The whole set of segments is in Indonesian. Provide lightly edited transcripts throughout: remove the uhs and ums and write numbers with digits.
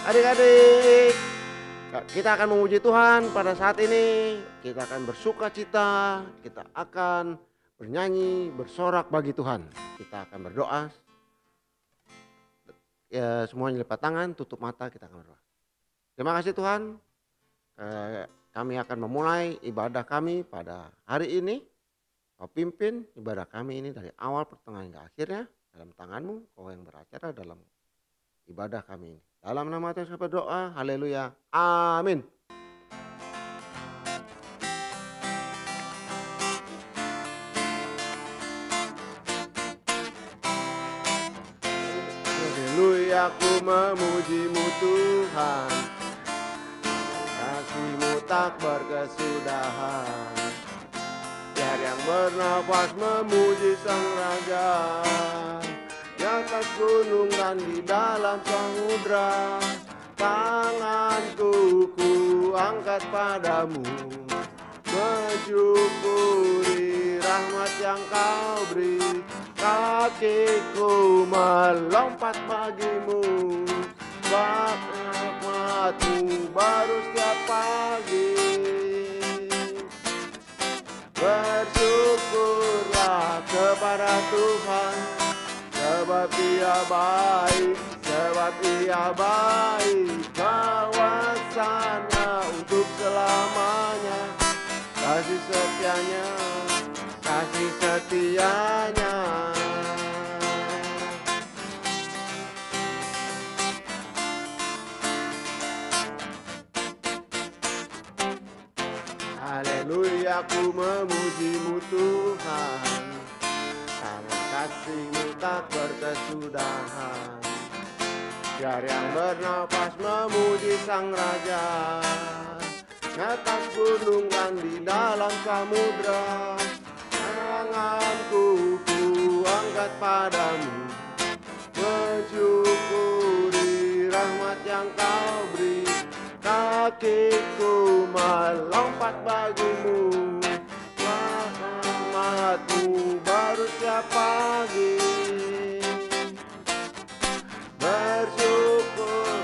Adik-adik, kita akan memuji Tuhan pada saat ini. Kita akan bersuka cita, kita akan bernyanyi, bersorak bagi Tuhan. Kita akan berdoa. Ya, semuanya lipat tangan, tutup mata, kita akan berdoa. Terima kasih Tuhan. Kami akan memulai ibadah kami pada hari ini. Kau pimpin ibadah kami ini dari awal, pertengahan hingga akhirnya. Dalam tangan-Mu, Kau yang beracara dalam ibadah kami ini. Dalam nama Tuhan kami berdoa, haleluya, amin. Haleluya, ku memuji-Mu Tuhan, kasih-Mu tak berkesudahan. Biar yang bernafas memuji Sang Raja, di atas gunung dan di dalam samudra. Tanganku ku angkat padamu, mensyukuri rahmat yang Kau beri. Kakiku melompat bagimu, sebab rahmat-Mu baru setiap pagi. Bersyukurlah kepada Tuhan, sebab Ia baik, sebab Ia baik. Kawasannya untuk selamanya, kasih setianya, kasih setianya. Haleluya, ku memuji-Mu Tuhan, karena kasih-Mu tak berkesudahan. Biar yang bernafas memuji Sang Raja, di atas gunung dan di dalam samudra. Tanganku ku angkat padamu, mensyukuri rahmat yang Kau beri. Kakiku melompat bagimu, rahmat-Mu baru setiap pagi. Bersyukur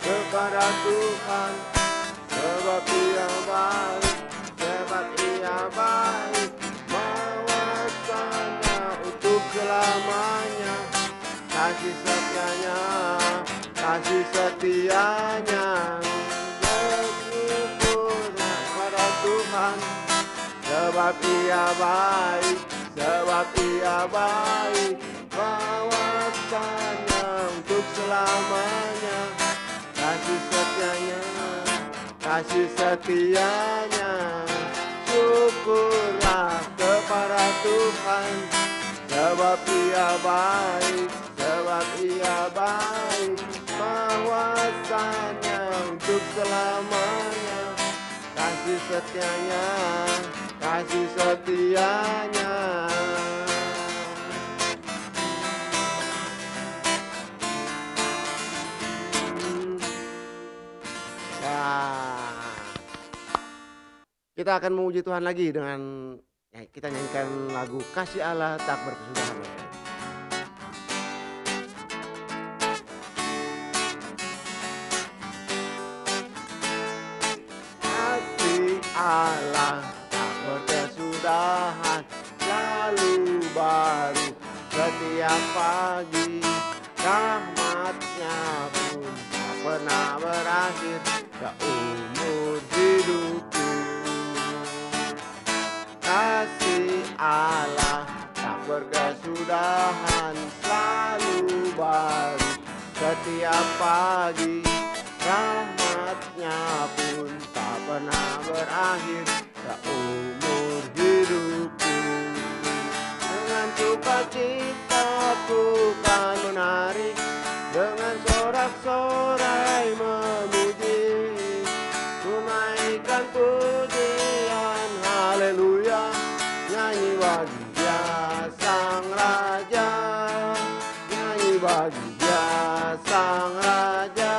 kepada Tuhan, sebab Ia baik, sebab Ia baik. Mawasannya untuk selamanya, kasih setianya, kasih setianya. Bersyukurlah pada Tuhan, sebab Ia baik, sebab Ia baik. Kawasannya untuk selamanya, kasih setianya, kasih setianya. Syukurlah kepada Tuhan, sebab Ia baik, sebab Ia baik. Kawasannya untuk selamanya, kasih setianya, kasih setianya. Kita akan memuji Tuhan lagi dengan kita nyanyikan lagu Kasih Allah Tak Berkesudahan. Kasih Allah tak berkesudahan, selalu baru setiap pagi. Rahmat-Nya pun tak pernah berakhir seumur hidupku. Kasih Allah tak berkesudahan, selalu baru setiap pagi. Rahmat-Nya pun tak pernah berakhir seumur hidupku. Dengan sukacita ku kan menari, dengan sorak-sorai memuji, tunaikan pujian haleluya, nyanyi bagi Dia Sang Raja, nyanyi bagi Dia Sang Raja.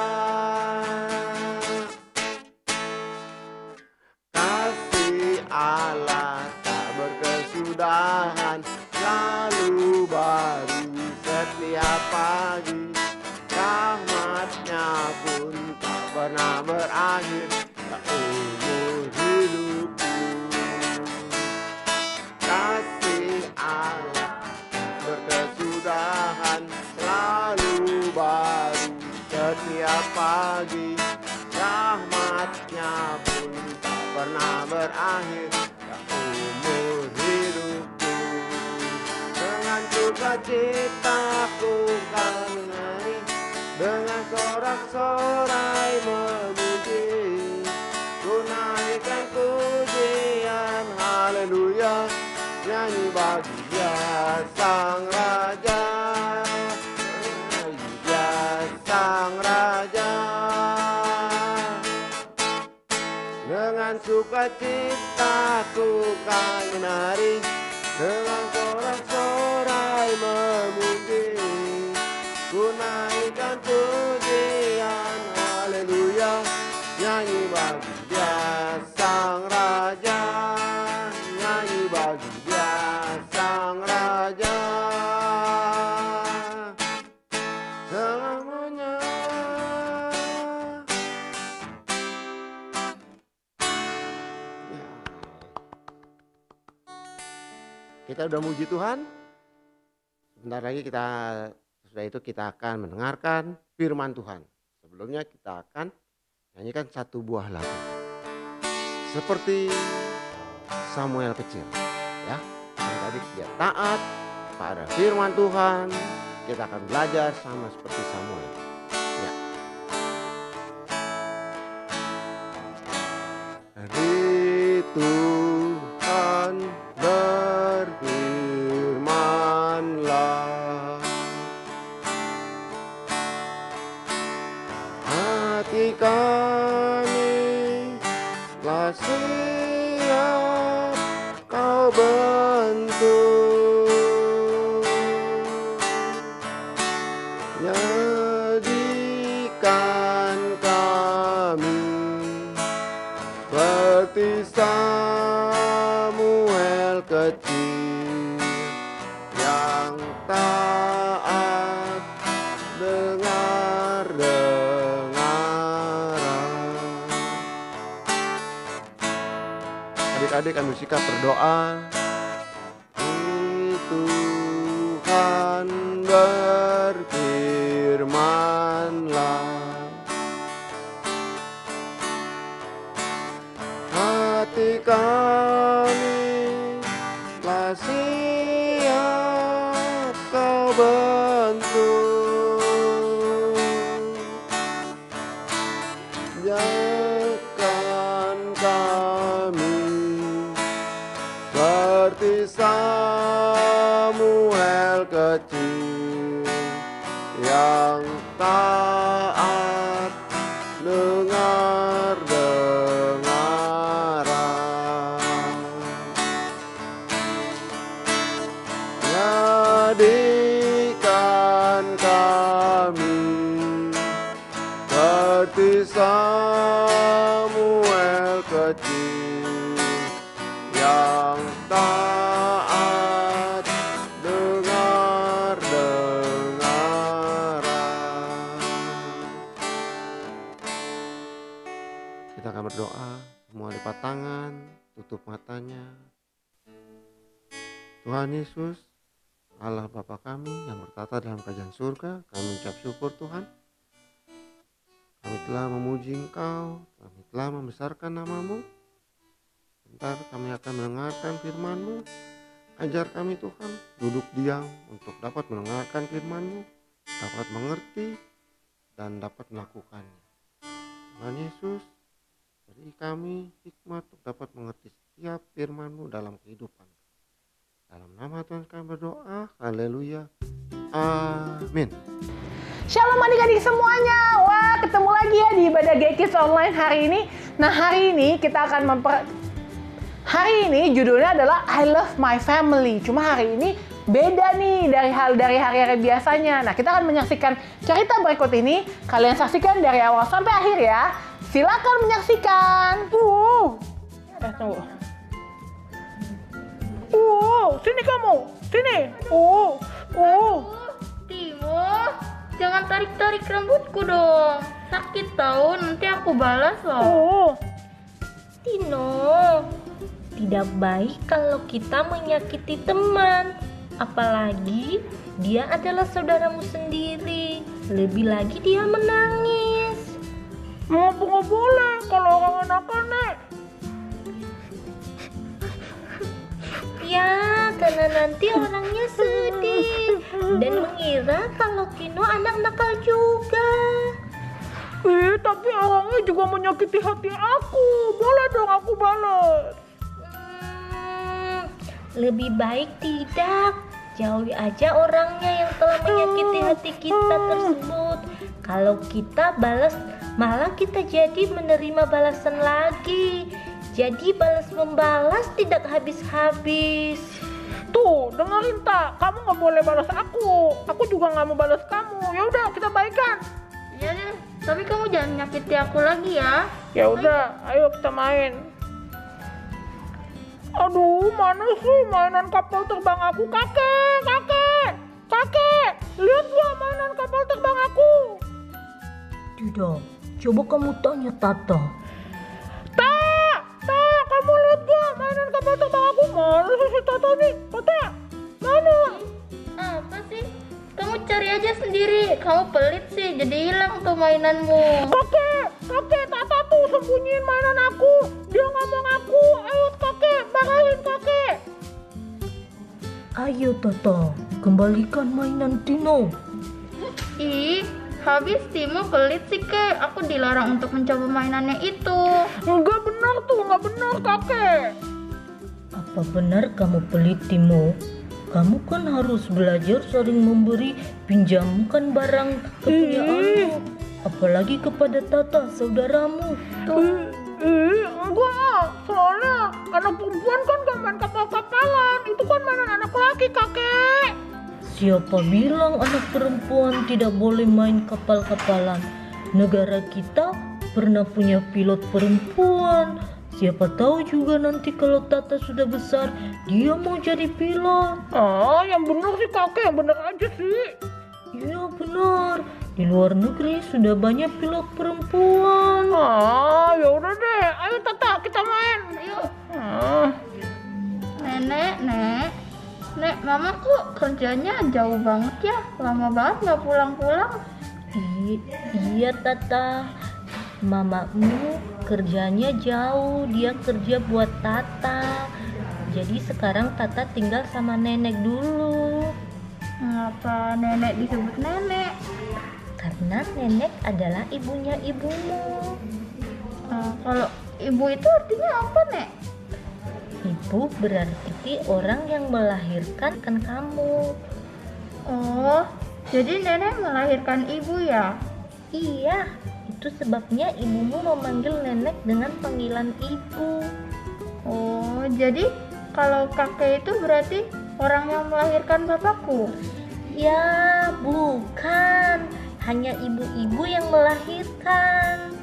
Kasih Allah tak berkesudahan, selalu baru setiap pagi. Rahmat-Nya pun pernah berakhir, seumur hidupku. Kasih Allah berkesudahan selalu baru setiap pagi, rahmatnya pun tak pernah berakhir, seumur hidupku. Dengan sukacitaku kan menari, dengan sorak-sorai memuji, ku naikkan pujian haleluya, nyanyi bagi Dia Sang Raja, bagi Dia Sang Raja. Dengan sukacitaku kan menari, dengan sorak-sorai memuji, ku naikkan pujian haleluya, nyanyi bagi Dia Sang Raja, nyanyi bagi Dia Sang Raja selamanya. Ya. Kita udah muji Tuhan. Sebentar lagi setelah itu kita akan mendengarkan firman Tuhan. Sebelumnya kita akan nyanyikan satu buah lagu. Seperti Samuel kecil, ya. Dan tadi dia taat pada firman Tuhan. Kita akan belajar sama seperti Samuel. Ya. Hari Tuhan berfirmanlah, hati kami telah siap kau bentuk, jadikan kami seperti Samuel kecil yang taat dengar-dengaran. Adik-adik ambil sikap berdoa. Tuhan berfirmanlah, hati kami telah siap kau bentuk, jadikan kami seperti Samuel kecil yang taat dengar-dengaran. Jadikan kami seperti Samuel kecil yang taat dengar-dengaran. Kita akan berdoa, semua lipat tangan, tutup matanya. Tuhan Yesus, Allah Bapa kami yang bertata dalam kerajaan surga, kami ucap syukur Tuhan. Kami telah memuji Engkau, kami telah membesarkan nama-Mu. Sebentar kami akan mendengarkan firman-Mu. Ajar kami Tuhan, duduk diam untuk dapat mendengarkan firman-Mu, dapat mengerti dan dapat melakukannya. Tuhan Yesus, beri kami hikmat untuk dapat mengerti setiap firman-Mu dalam kehidupan. Dalam nama Tuhan kami berdoa, haleluya, amin. Shalom adik-adik semuanya. Wah, ketemu lagi ya di ibadah GKids Online hari ini. Nah, hari ini kita akan hari ini judulnya adalah I Love My Family. Cuma hari ini beda nih dari hari-hari biasanya. Nah, kita akan menyaksikan cerita berikut ini. Kalian saksikan dari awal sampai akhir ya. Silakan menyaksikan. Tunggu. Sini kamu. Sini. Timur, Jangan tarik-tarik rambutku dong. Sakit tahu, nanti aku balas loh. Oh, Tino, tidak baik kalau kita menyakiti teman. Apalagi dia adalah saudaramu sendiri. Lebih lagi dia menangis. nggak boleh kalau orang anak-anak. Ya, karena nanti orangnya sedih dan mengira kalau Tino anak nakal juga. Tapi orangnya juga menyakiti hati aku. Boleh dong aku balas. Lebih baik tidak. Jauhi aja orangnya yang telah menyakiti hati kita tersebut. Kalau kita balas, malah kita jadi menerima balasan lagi. Jadi balas membalas tidak habis-habis. Tuh, dengerin tak? Kamu nggak boleh balas aku. Aku juga nggak mau balas kamu. Ya udah, kita baikan. Iya deh, tapi kamu jangan nyakiti aku lagi ya. Ya udah, ayo kita main. Aduh, mana sih mainan kapal terbang aku? Kakek, lihat gua mainan kapal terbang aku. Tidak, coba kamu tanya Tata. Tak, kamu lihat gua mainan kapal terbang aku. Mana sih si Tata nih? Tata, mana? Apa sih? Kamu cari aja sendiri. Kamu pelit sih, jadi hilang tuh mainanmu. Kakek, Tata tuh sembunyiin mainan aku. Dia nggak mau ngaku. Ayo kakek, marahin kakek. Ayo Tata, kembalikan mainan Tino. Ih, habis Timo pelit sih kek. Aku dilarang untuk mencoba mainannya itu. Nggak benar kakek. Apa benar kamu pelit Timo? Kamu kan harus belajar saling memberi, pinjamkan barang kepunyaanmu. Apalagi kepada Tata, saudaramu. Enggak, soalnya anak perempuan kan gak main kapal-kapalan. Itu kan mainan anak laki, kakek. Siapa bilang anak perempuan tidak boleh main kapal-kapalan? Negara kita pernah punya pilot perempuan. Siapa tahu juga nanti kalau Tata sudah besar, dia mau jadi pilot. Yang bener sih kakek, yang bener aja sih. Iya benar, di luar negeri sudah banyak pilot perempuan. Ya udah deh, ayo Tata kita main. Ayo, Ah, Nek, mama kok kerjanya jauh banget ya? Lama banget nggak pulang-pulang. Iya Tata, mamamu kerjanya jauh, dia kerja buat Tata. Jadi sekarang Tata tinggal sama nenek dulu. Mengapa nenek disebut nenek? Karena nenek adalah ibunya ibumu. Kalau ibu itu artinya apa, Nek? Ibu berarti orang yang melahirkan kan kamu. Oh, jadi nenek melahirkan ibu ya? Iya, itu sebabnya ibumu memanggil nenek dengan panggilan ibu. Oh, jadi kalau kakek itu berarti orang yang melahirkan bapakku? Ya, bukan. Hanya ibu-ibu yang melahirkan.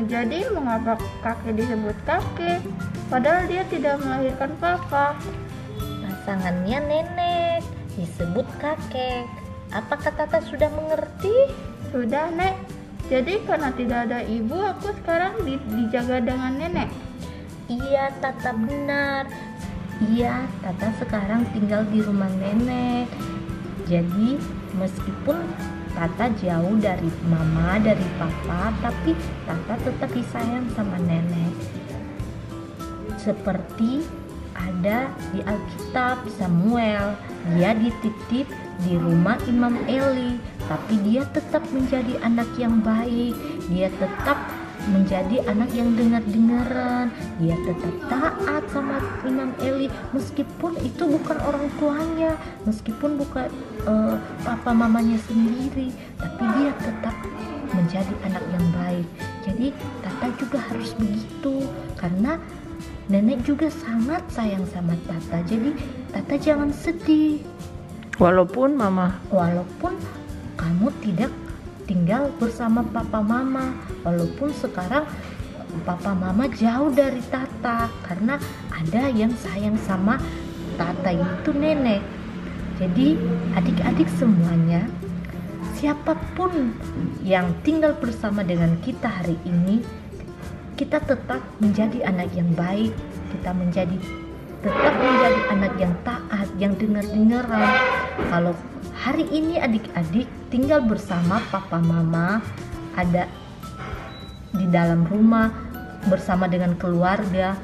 Jadi mengapa kakek disebut kakek? Padahal dia tidak melahirkan papa. Pasangannya nenek disebut kakek. Apakah Tata sudah mengerti? Sudah, Nek. Jadi karena tidak ada ibu, aku sekarang dijaga dengan nenek. Iya, Tata benar. Iya, Tata sekarang tinggal di rumah nenek. Jadi meskipun Tata jauh dari mama, dari papa, tapi Tata tetap disayang sama nenek. Seperti ada di Alkitab Samuel, dia dititip di rumah Imam Eli, tapi dia tetap menjadi anak yang baik, dia tetap menjadi anak yang dengar-dengaran, dia tetap taat sama Imam Eli meskipun itu bukan orang tuanya, meskipun bukan papa mamanya sendiri, tapi dia tetap menjadi anak yang baik. Jadi Tata juga harus begitu, karena nenek juga sangat sayang sama Tata. Jadi Tata jangan sedih. walaupun Kamu tidak tinggal bersama papa mama, walaupun sekarang papa mama jauh dari Tata, karena ada yang sayang sama Tata, itu nenek. Jadi adik-adik semuanya, siapapun yang tinggal bersama dengan kita hari ini, kita tetap menjadi anak yang baik, tetap menjadi anak yang taat, yang dengar-dengaran. Kalau hari ini adik-adik tinggal bersama papa mama, ada di dalam rumah bersama dengan keluarga,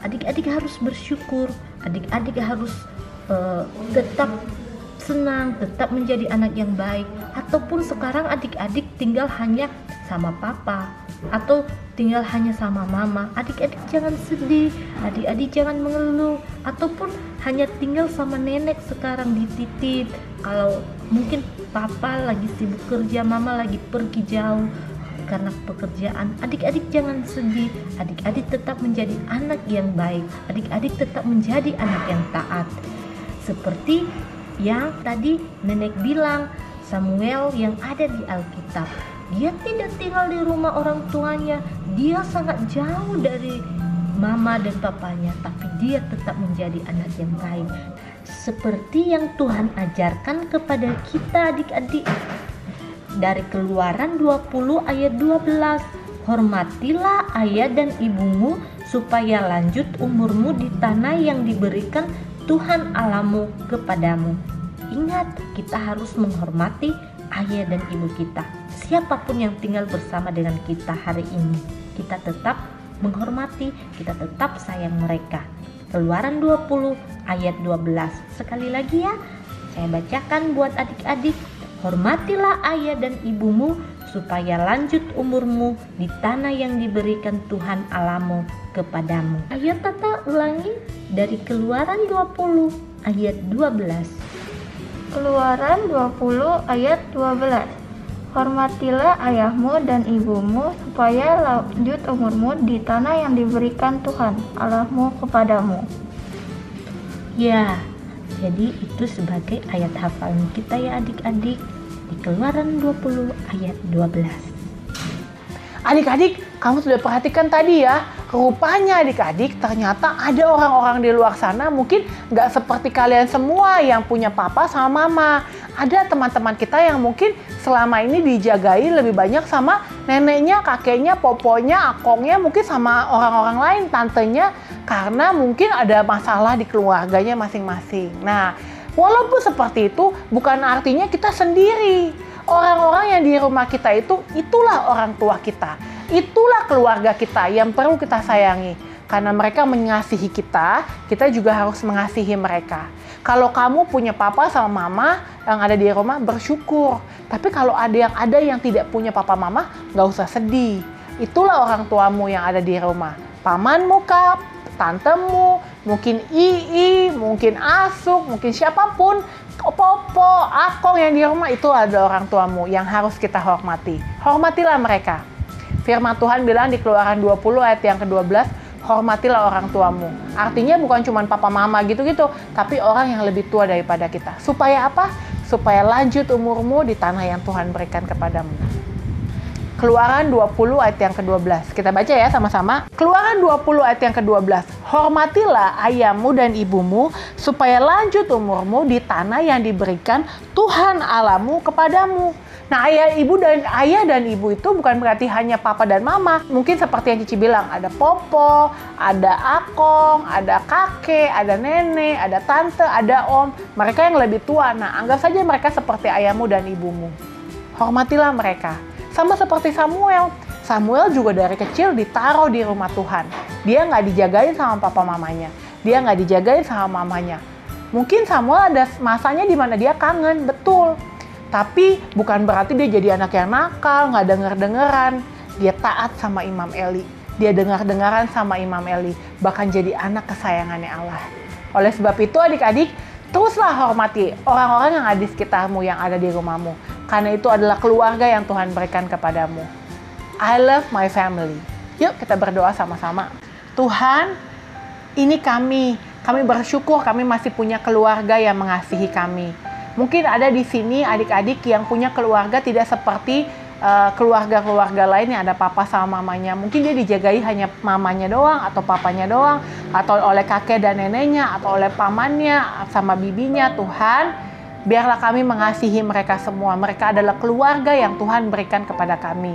adik-adik harus bersyukur, adik-adik harus tetap senang, tetap menjadi anak yang baik. Ataupun sekarang adik-adik tinggal hanya sama papa atau tinggal hanya sama mama, adik-adik jangan sedih, adik-adik jangan mengeluh. Ataupun hanya tinggal sama nenek sekarang dititip, kalau mungkin papa lagi sibuk kerja, mama lagi pergi jauh karena pekerjaan, adik-adik jangan sedih, adik-adik tetap menjadi anak yang baik, adik-adik tetap menjadi anak yang taat. Seperti yang tadi nenek bilang, Samuel yang ada di Alkitab, dia tidak tinggal di rumah orang tuanya, dia sangat jauh dari mama dan papanya, tapi dia tetap menjadi anak yang baik. Seperti yang Tuhan ajarkan kepada kita adik-adik dari Keluaran 20 ayat 12, hormatilah ayah dan ibumu supaya lanjut umurmu di tanah yang diberikan Tuhan Allahmu kepadamu. Ingat, kita harus menghormati ayah dan ibu kita. Siapapun yang tinggal bersama dengan kita hari ini, kita tetap menghormati, kita tetap sayang mereka. Keluaran 20 ayat 12. Sekali lagi ya, saya bacakan buat adik-adik. Hormatilah ayah dan ibumu supaya lanjut umurmu di tanah yang diberikan Tuhan Allahmu kepadamu. Ayo Tata ulangi dari Keluaran 20 ayat 12. Keluaran 20 ayat 12. Hormatilah ayahmu dan ibumu supaya lanjut umurmu di tanah yang diberikan Tuhan Allahmu kepadamu. Ya, jadi itu sebagai ayat hafalan kita ya adik-adik, di Keluaran 20 ayat 12. Adik-adik, kamu sudah perhatikan tadi ya, rupanya adik-adik ternyata ada orang-orang di luar sana mungkin nggak seperti kalian semua yang punya papa sama mama. Ada teman-teman kita yang mungkin selama ini dijagai lebih banyak sama neneknya, kakeknya, poponya, akongnya, mungkin sama orang-orang lain, tantenya, karena mungkin ada masalah di keluarganya masing-masing. Nah, walaupun seperti itu, bukan artinya kita sendiri. Orang-orang yang di rumah kita itulah orang tua kita. Itulah keluarga kita yang perlu kita sayangi. Karena mereka mengasihi kita, kita juga harus mengasihi mereka. Kalau kamu punya papa sama mama yang ada di rumah, bersyukur. Tapi kalau ada yang tidak punya papa mama, nggak usah sedih. Itulah orang tuamu yang ada di rumah. Pamanmu kah, tantemu, mungkin ii, mungkin asuk, mungkin siapapun, popo, akong yang di rumah, itu ada orang tuamu yang harus kita hormati. Hormatilah mereka. Firman Tuhan bilang di Keluaran 20 ayat yang ke-12, hormatilah orang tuamu. Artinya bukan cuma papa mama gitu-gitu, tapi orang yang lebih tua daripada kita. Supaya apa? Supaya lanjut umurmu di tanah yang Tuhan berikan kepadamu. Keluaran 20 ayat yang ke-12. Kita baca ya sama-sama. Keluaran 20 ayat yang ke-12. Hormatilah ayahmu dan ibumu supaya lanjut umurmu di tanah yang diberikan Tuhan Allahmu kepadamu. Nah, ayah dan ibu itu bukan berarti hanya papa dan mama. Mungkin seperti yang Cici bilang, ada popo, ada akong, ada kakek, ada nenek, ada tante, ada om. Mereka yang lebih tua. Nah, anggap saja mereka seperti ayahmu dan ibumu. Hormatilah mereka. Sama seperti Samuel. Samuel juga dari kecil ditaruh di rumah Tuhan. Dia nggak dijagain sama papa mamanya. Dia nggak dijagain sama mamanya. Mungkin Samuel ada masanya di mana dia kangen, betul. Tapi bukan berarti dia jadi anak yang nakal, nggak denger-dengeran. Dia taat sama Imam Eli. Dia dengar-dengaran sama Imam Eli. Bahkan jadi anak kesayangannya Allah. Oleh sebab itu adik-adik, teruslah hormati orang-orang yang ada di sekitarmu, yang ada di rumahmu. Karena itu adalah keluarga yang Tuhan berikan kepadamu. I love my family. Yuk kita berdoa sama-sama. Tuhan, ini kami bersyukur kami masih punya keluarga yang mengasihi kami. Mungkin ada di sini adik-adik yang punya keluarga tidak seperti keluarga-keluarga lain yang ada papa sama mamanya. Mungkin dia dijagai hanya mamanya doang atau papanya doang, atau oleh kakek dan neneknya, atau oleh pamannya sama bibinya. Tuhan, Biarlah kami mengasihi mereka semua. Mereka adalah keluarga yang Tuhan berikan kepada kami.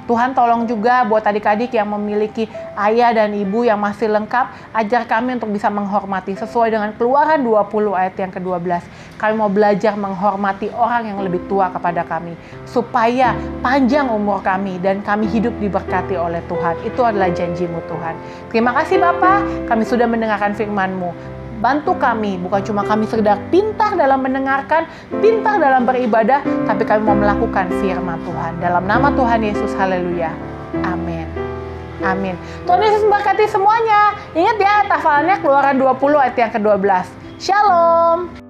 Tuhan tolong juga buat adik-adik yang memiliki ayah dan ibu yang masih lengkap, ajar kami untuk bisa menghormati sesuai dengan Keluaran 20 ayat yang ke-12. Kami mau belajar menghormati orang yang lebih tua kepada kami, supaya panjang umur kami dan kami hidup diberkati oleh Tuhan. Itu adalah janji-Mu Tuhan. Terima kasih Bapa, kami sudah mendengarkan firman-Mu. Bantu kami, bukan cuma kami sekedar pintar dalam mendengarkan, pintar dalam beribadah, tapi kami mau melakukan firman Tuhan. Dalam nama Tuhan Yesus, haleluya. Amin. Amin. Tuhan Yesus memberkati semuanya. Ingat ya, hafalannya Keluaran 20 ayat yang ke-12. Shalom.